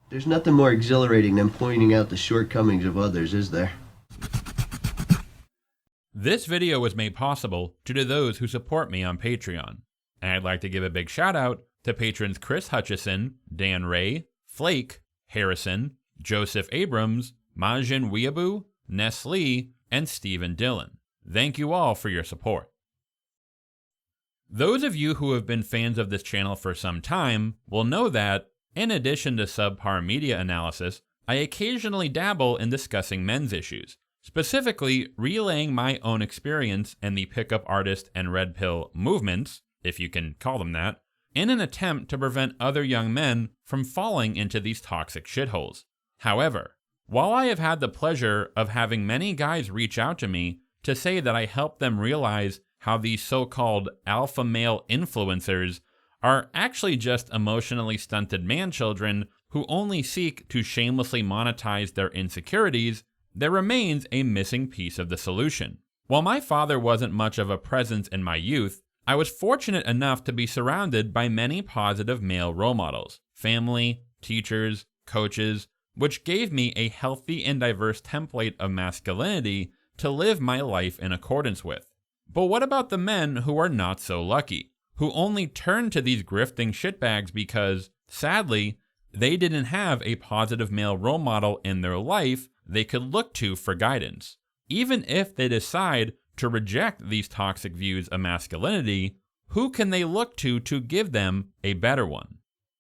There's nothing more exhilarating than pointing out the shortcomings of others, is there? This video was made possible due to those who support me on Patreon. And I'd like to give a big shout out to patrons Chris Hutchison, Dan Ray, Flake, Harrison, Joseph Abrams, Majin Weeaboo, Ness Lee, and Stephen Dillon. Thank you all for your support. Those of you who have been fans of this channel for some time will know that, in addition to subpar media analysis, I occasionally dabble in discussing men's issues, specifically relaying my own experience in the pickup artist and red pill movements, if you can call them that, in an attempt to prevent other young men from falling into these toxic shitholes. However, while I have had the pleasure of having many guys reach out to me to say that I helped them realize how these so-called alpha male influencers are actually just emotionally stunted man-children who only seek to shamelessly monetize their insecurities, there remains a missing piece of the solution. While my father wasn't much of a presence in my youth, I was fortunate enough to be surrounded by many positive male role models, family, teachers, coaches, which gave me a healthy and diverse template of masculinity to live my life in accordance with. But what about the men who are not so lucky, who only turn to these grifting shitbags because, sadly, they didn't have a positive male role model in their life they could look to for guidance? Even if they decide to reject these toxic views of masculinity, who can they look to give them a better one?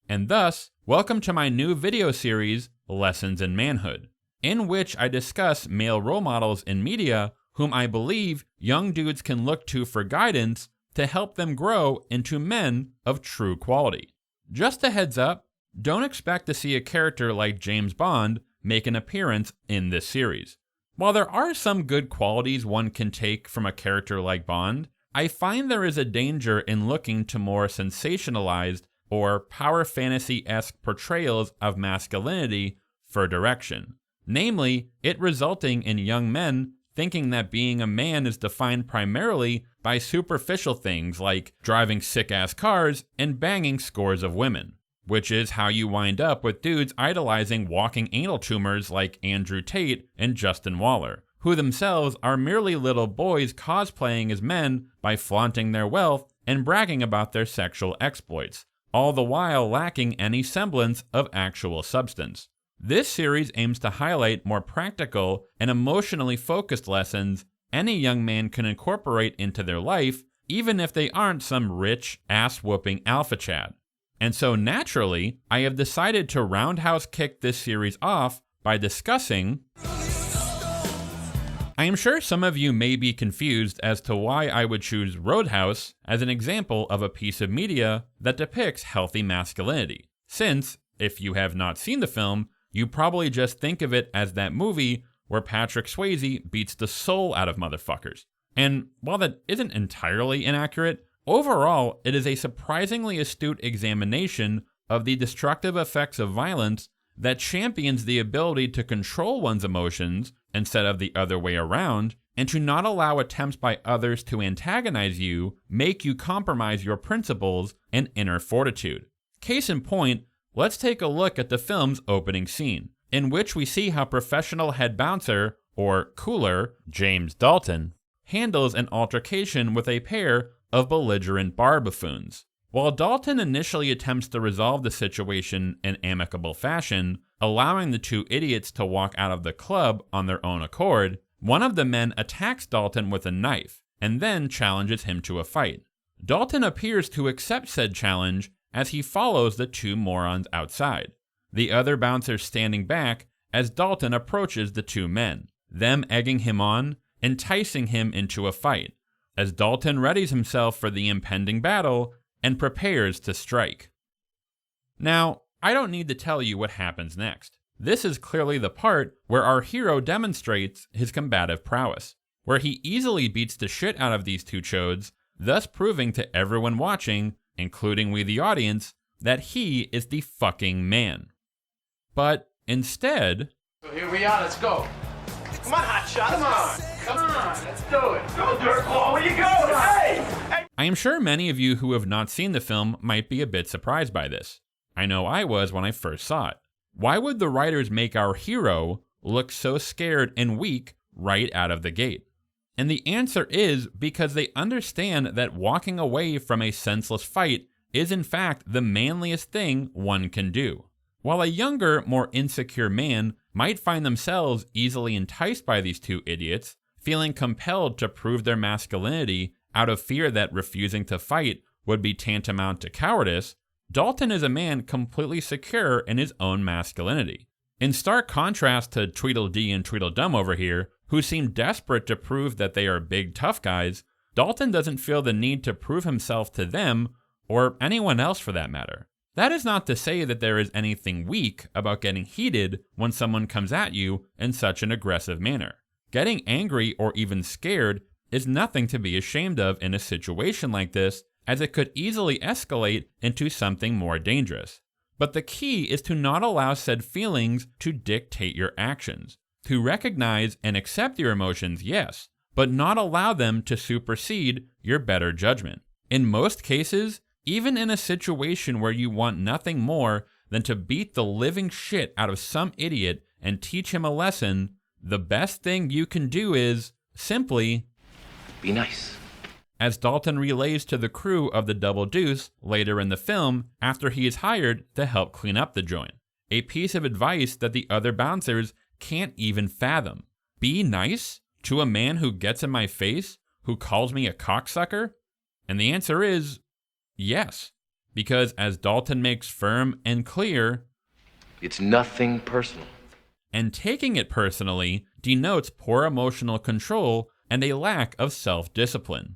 And thus, welcome to my new video series, Lessons in Manhood, in which I discuss male role models in media whom I believe young dudes can look to for guidance to help them grow into men of true quality. Just a heads up, don't expect to see a character like James Bond make an appearance in this series. While there are some good qualities one can take from a character like Bond, I find there is a danger in looking to more sensationalized or power fantasy-esque portrayals of masculinity for direction. Namely, it resulting in young men thinking that being a man is defined primarily by superficial things like driving sick-ass cars and banging scores of women, which is how you wind up with dudes idolizing walking anal tumors like Andrew Tate and Justin Waller, who themselves are merely little boys cosplaying as men by flaunting their wealth and bragging about their sexual exploits, all the while lacking any semblance of actual substance. This series aims to highlight more practical and emotionally focused lessons any young man can incorporate into their life, even if they aren't some rich, ass-whooping alpha chad. And so naturally, I have decided to roundhouse kick this series off by discussing... I am sure some of you may be confused as to why I would choose Roadhouse as an example of a piece of media that depicts healthy masculinity, since, if you have not seen the film, you probably just think of it as that movie where Patrick Swayze beats the soul out of motherfuckers. And while that isn't entirely inaccurate, overall it is a surprisingly astute examination of the destructive effects of violence that champions the ability to control one's emotions instead of the other way around, and to not allow attempts by others to antagonize you make you compromise your principles and inner fortitude. Case in point, let's take a look at the film's opening scene, in which we see how professional head bouncer, or cooler, James Dalton, handles an altercation with a pair of belligerent bar buffoons. While Dalton initially attempts to resolve the situation in amicable fashion, allowing the two idiots to walk out of the club on their own accord, one of the men attacks Dalton with a knife, and then challenges him to a fight. Dalton appears to accept said challenge as he follows the two morons outside, the other bouncer standing back as Dalton approaches the two men, them egging him on, enticing him into a fight, as Dalton readies himself for the impending battle and prepares to strike. Now, I don't need to tell you what happens next. This is clearly the part where our hero demonstrates his combative prowess, where he easily beats the shit out of these two chodes, thus proving to everyone watching, including we the audience, that he is the fucking man. But instead... So here we are, let's go. Come on, hotshot, come on, let's do it. Go, dirtball, where you going? Hey! I am sure many of you who have not seen the film might be a bit surprised by this. I know I was when I first saw it. Why would the writers make our hero look so scared and weak right out of the gate? And the answer is because they understand that walking away from a senseless fight is in fact the manliest thing one can do. While a younger, more insecure man might find themselves easily enticed by these two idiots, feeling compelled to prove their masculinity out of fear that refusing to fight would be tantamount to cowardice, Dalton is a man completely secure in his own masculinity. In stark contrast to Tweedledee and Tweedledum over here, who seem desperate to prove that they are big tough guys, Dalton doesn't feel the need to prove himself to them, or anyone else for that matter. That is not to say that there is anything weak about getting heated when someone comes at you in such an aggressive manner. Getting angry or even scared is nothing to be ashamed of in a situation like this, as it could easily escalate into something more dangerous. But the key is to not allow said feelings to dictate your actions. To recognize and accept your emotions, yes, but not allow them to supersede your better judgment. In most cases, even in a situation where you want nothing more than to beat the living shit out of some idiot and teach him a lesson, the best thing you can do is simply be nice. As Dalton relays to the crew of the Double Deuce later in the film after he is hired to help clean up the joint. A piece of advice that the other bouncers can't even fathom. Be nice to a man who gets in my face, who calls me a cocksucker? And the answer is yes, because as Dalton makes firm and clear, it's nothing personal. And taking it personally denotes poor emotional control and a lack of self-discipline.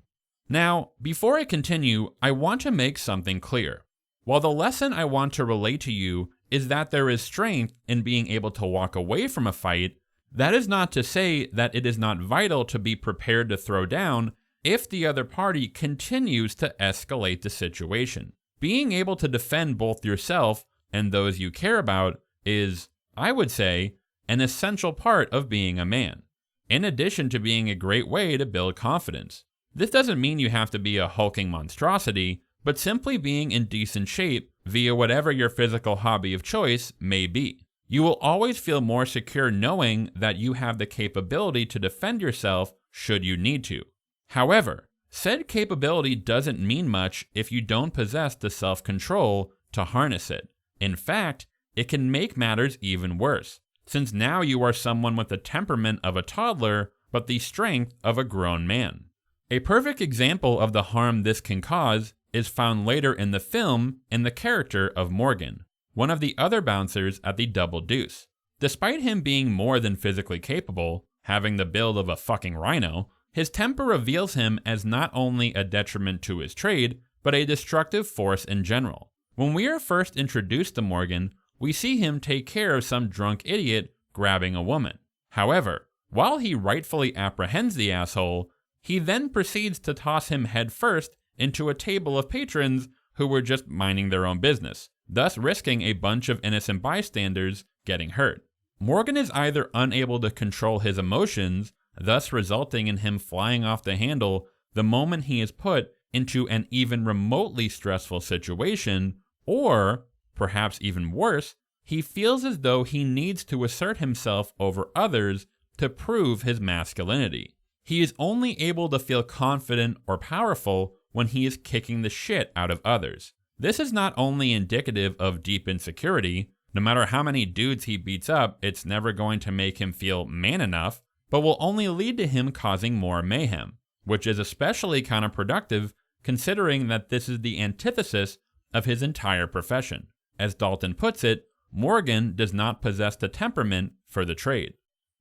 Now, before I continue, I want to make something clear. While the lesson I want to relay to you is that there is strength in being able to walk away from a fight, that is not to say that it is not vital to be prepared to throw down if the other party continues to escalate the situation. Being able to defend both yourself and those you care about is, I would say, an essential part of being a man, in addition to being a great way to build confidence. This doesn't mean you have to be a hulking monstrosity, but simply being in decent shape via whatever your physical hobby of choice may be. You will always feel more secure knowing that you have the capability to defend yourself should you need to. However, said capability doesn't mean much if you don't possess the self-control to harness it. In fact, it can make matters even worse, since now you are someone with the temperament of a toddler, but the strength of a grown man. A perfect example of the harm this can cause is found later in the film in the character of Morgan, one of the other bouncers at the Double Deuce. Despite him being more than physically capable, having the build of a fucking rhino, his temper reveals him as not only a detriment to his trade, but a destructive force in general. When we are first introduced to Morgan, we see him take care of some drunk idiot grabbing a woman. However, while he rightfully apprehends the asshole, he then proceeds to toss him headfirst into a table of patrons who were just minding their own business, thus risking a bunch of innocent bystanders getting hurt. Morgan is either unable to control his emotions, thus resulting in him flying off the handle the moment he is put into an even remotely stressful situation, or, perhaps even worse, he feels as though he needs to assert himself over others to prove his masculinity. He is only able to feel confident or powerful when he is kicking the shit out of others. This is not only indicative of deep insecurity, no matter how many dudes he beats up, it's never going to make him feel man enough, but will only lead to him causing more mayhem, which is especially counterproductive considering that this is the antithesis of his entire profession. As Dalton puts it, Morgan does not possess the temperament for the trade.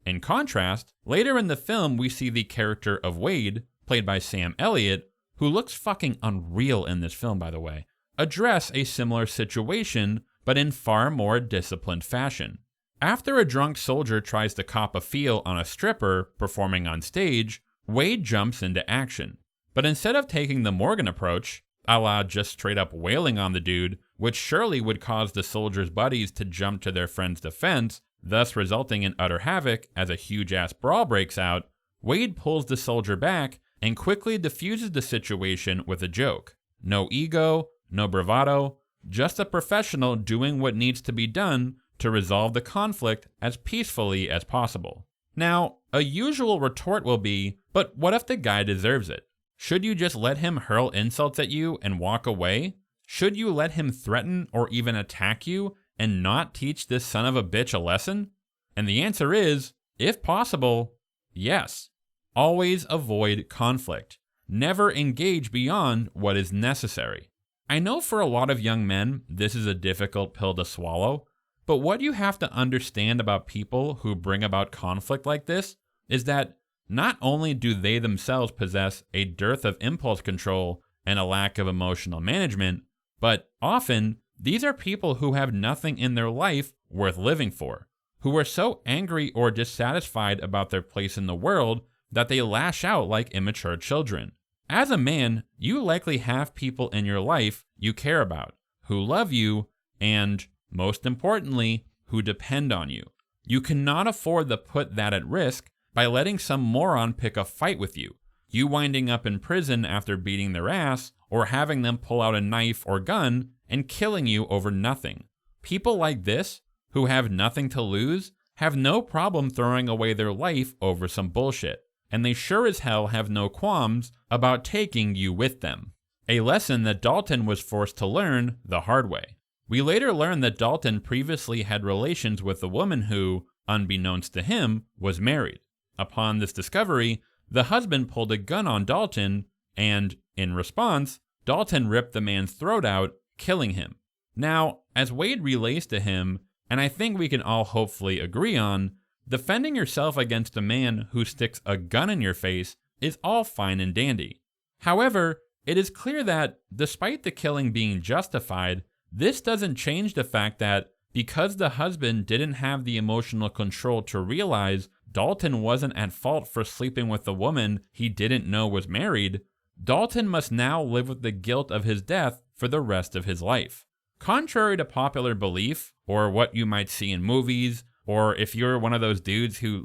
In contrast, later in the film we see the character of Wade, played by Sam Elliott, who looks fucking unreal in this film by the way, address a similar situation but in far more disciplined fashion. After a drunk soldier tries to cop a feel on a stripper performing on stage, Wade jumps into action. But instead of taking the Morgan approach, a la just straight up wailing on the dude, which surely would cause the soldier's buddies to jump to their friend's defense, thus resulting in utter havoc as a huge-ass brawl breaks out, Wade pulls the soldier back and quickly diffuses the situation with a joke. No ego, no bravado, just a professional doing what needs to be done to resolve the conflict as peacefully as possible. Now, a usual retort will be, but what if the guy deserves it? Should you just let him hurl insults at you and walk away? Should you let him threaten or even attack you and not teach this son of a bitch a lesson? And the answer is, if possible, yes. Always avoid conflict. Never engage beyond what is necessary. I know for a lot of young men, this is a difficult pill to swallow, but what you have to understand about people who bring about conflict like this is that not only do they themselves possess a dearth of impulse control and a lack of emotional management, but often these are people who have nothing in their life worth living for, who are so angry or dissatisfied about their place in the world that they lash out like immature children. As a man, you likely have people in your life you care about, who love you, and, most importantly, who depend on you. You cannot afford to put that at risk by letting some moron pick a fight with you, you winding up in prison after beating their ass, or having them pull out a knife or gun and killing you over nothing. People like this, who have nothing to lose, have no problem throwing away their life over some bullshit, and they sure as hell have no qualms about taking you with them. A lesson that Dalton was forced to learn the hard way. We later learned that Dalton previously had relations with a woman who, unbeknownst to him, was married. Upon this discovery, the husband pulled a gun on Dalton, and, in response, Dalton ripped the man's throat out, killing him. Now, as Wade relays to him, and I think we can all hopefully agree on, defending yourself against a man who sticks a gun in your face is all fine and dandy. However, it is clear that, despite the killing being justified, this doesn't change the fact that, because the husband didn't have the emotional control to realize Dalton wasn't at fault for sleeping with a woman he didn't know was married, Dalton must now live with the guilt of his death for the rest of his life. Contrary to popular belief, or what you might see in movies, or if you're one of those dudes who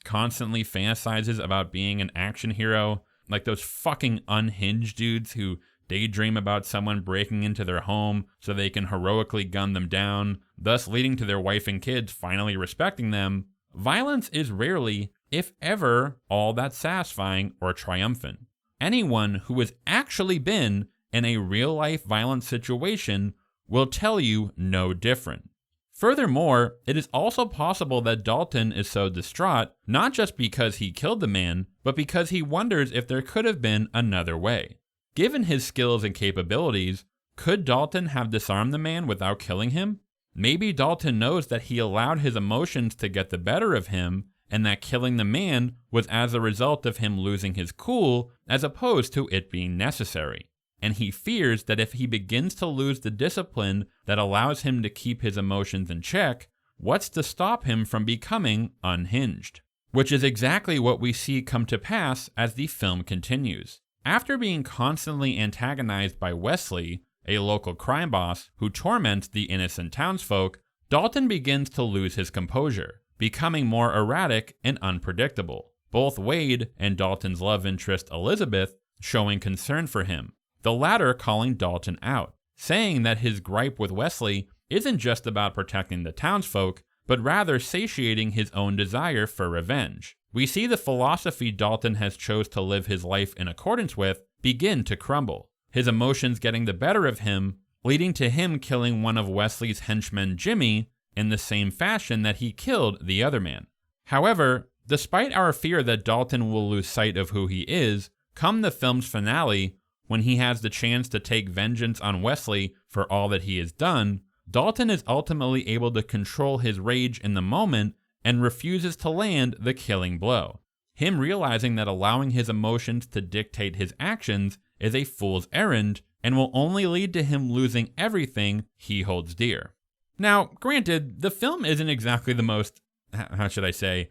constantly fantasizes about being an action hero, like those fucking unhinged dudes who daydream about someone breaking into their home so they can heroically gun them down, thus leading to their wife and kids finally respecting them, violence is rarely, if ever, all that satisfying or triumphant. Anyone who has actually been in a real-life violent situation will tell you no different. Furthermore, it is also possible that Dalton is so distraught not just because he killed the man, but because he wonders if there could have been another way. Given his skills and capabilities, could Dalton have disarmed the man without killing him? Maybe Dalton knows that he allowed his emotions to get the better of him, and that killing the man was as a result of him losing his cool as opposed to it being necessary. And he fears that if he begins to lose the discipline that allows him to keep his emotions in check, what's to stop him from becoming unhinged? Which is exactly what we see come to pass as the film continues. After being constantly antagonized by Wesley, a local crime boss who torments the innocent townsfolk, Dalton begins to lose his composure, becoming more erratic and unpredictable. Both Wade and Dalton's love interest Elizabeth showing concern for him, the latter calling Dalton out, saying that his gripe with Wesley isn't just about protecting the townsfolk, but rather satiating his own desire for revenge. We see the philosophy Dalton has chose to live his life in accordance with begin to crumble, his emotions getting the better of him, leading to him killing one of Wesley's henchmen, Jimmy, in the same fashion that he killed the other man. However, despite our fear that Dalton will lose sight of who he is, come the film's finale, when he has the chance to take vengeance on Wesley for all that he has done, Dalton is ultimately able to control his rage in the moment and refuses to land the killing blow. Him realizing that allowing his emotions to dictate his actions is a fool's errand and will only lead to him losing everything he holds dear. Now, granted, the film isn't exactly the most, thematically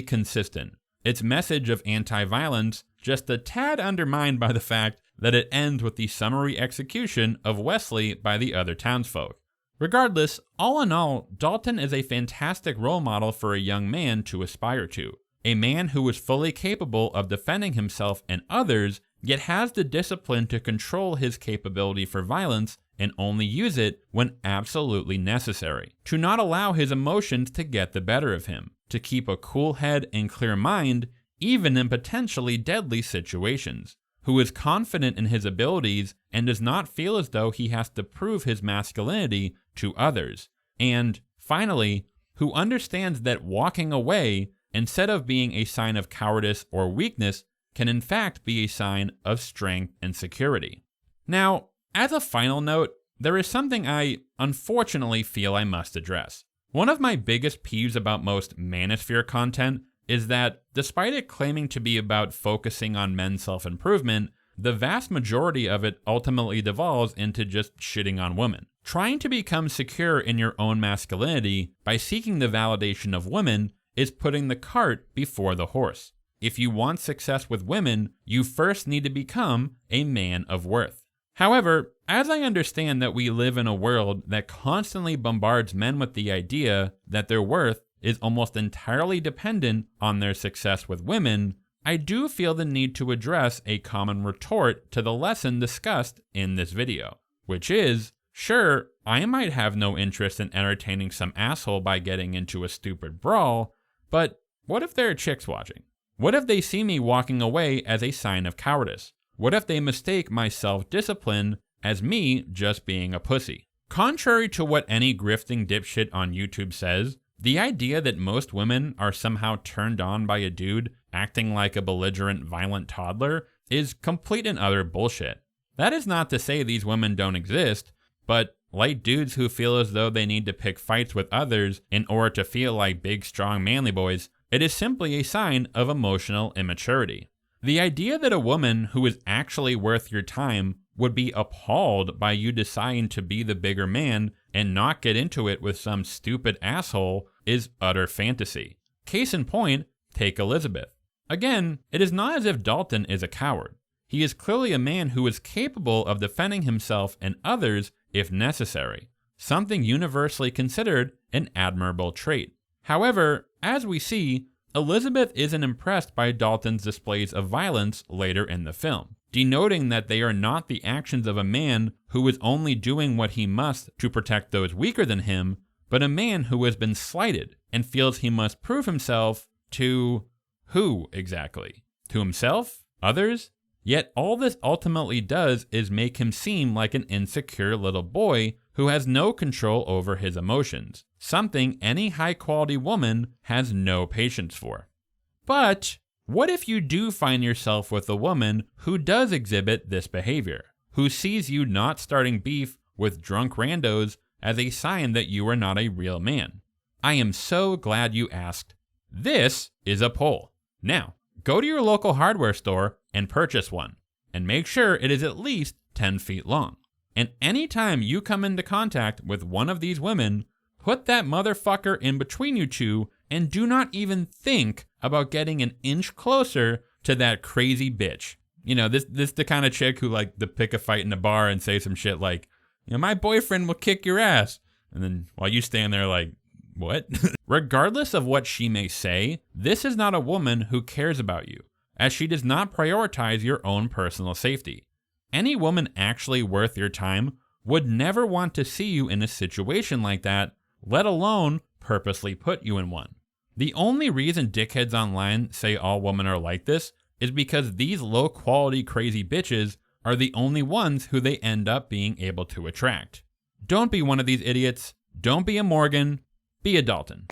consistent. Its message of anti-violence just a tad undermined by the fact that it ends with the summary execution of Wesley by the other townsfolk. Regardless, all in all, Dalton is a fantastic role model for a young man to aspire to. A man who is fully capable of defending himself and others, yet has the discipline to control his capability for violence and only use it when absolutely necessary, to not allow his emotions to get the better of him, to keep a cool head and clear mind even in potentially deadly situations, who is confident in his abilities and does not feel as though he has to prove his masculinity to others, and finally, who understands that walking away, instead of being a sign of cowardice or weakness, can in fact be a sign of strength and security. Now, as a final note, there is something I unfortunately feel I must address. One of my biggest peeves about most manosphere content is that, despite it claiming to be about focusing on men's self-improvement, the vast majority of it ultimately devolves into just shitting on women. Trying to become secure in your own masculinity by seeking the validation of women is putting the cart before the horse. If you want success with women, you first need to become a man of worth. However, as I understand that we live in a world that constantly bombards men with the idea that their worth is almost entirely dependent on their success with women, I do feel the need to address a common retort to the lesson discussed in this video, which is, sure, I might have no interest in entertaining some asshole by getting into a stupid brawl, but what if there are chicks watching? What if they see me walking away as a sign of cowardice? What if they mistake my self-discipline as me just being a pussy? Contrary to what any grifting dipshit on YouTube says, the idea that most women are somehow turned on by a dude acting like a belligerent, violent toddler is complete and utter bullshit. That is not to say these women don't exist, but like dudes who feel as though they need to pick fights with others in order to feel like big, strong, manly boys, it is simply a sign of emotional immaturity. The idea that a woman who is actually worth your time would be appalled by you deciding to be the bigger man and not get into it with some stupid asshole is utter fantasy. Case in point, take Elizabeth. Again, it is not as if Dalton is a coward. He is clearly a man who is capable of defending himself and others if necessary, something universally considered an admirable trait. However, as we see, Elizabeth isn't impressed by Dalton's displays of violence later in the film, denoting that they are not the actions of a man who is only doing what he must to protect those weaker than him, but a man who has been slighted and feels he must prove himself to who exactly? To himself? Others? Yet all this ultimately does is make him seem like an insecure little boy who has no control over his emotions, something any high-quality woman has no patience for. But what if you do find yourself with a woman who does exhibit this behavior, who sees you not starting beef with drunk randos as a sign that you are not a real man? I am so glad you asked. This is a poll. Now, go to your local hardware store and purchase one, and make sure it is at least 10 feet long. And anytime you come into contact with one of these women, put that motherfucker in between you two and do not even think about getting an inch closer to that crazy bitch. You know, this the kind of chick who like to pick a fight in a bar and say some shit like, you know, my boyfriend will kick your ass. And then while you stand there like, what? Regardless of what she may say, this is not a woman who cares about you, as she does not prioritize your own personal safety. Any woman actually worth your time would never want to see you in a situation like that, let alone purposely put you in one. The only reason dickheads online say all women are like this is because these low-quality crazy bitches are the only ones who they end up being able to attract. Don't be one of these idiots. Don't be a Morgan. Be a Dalton.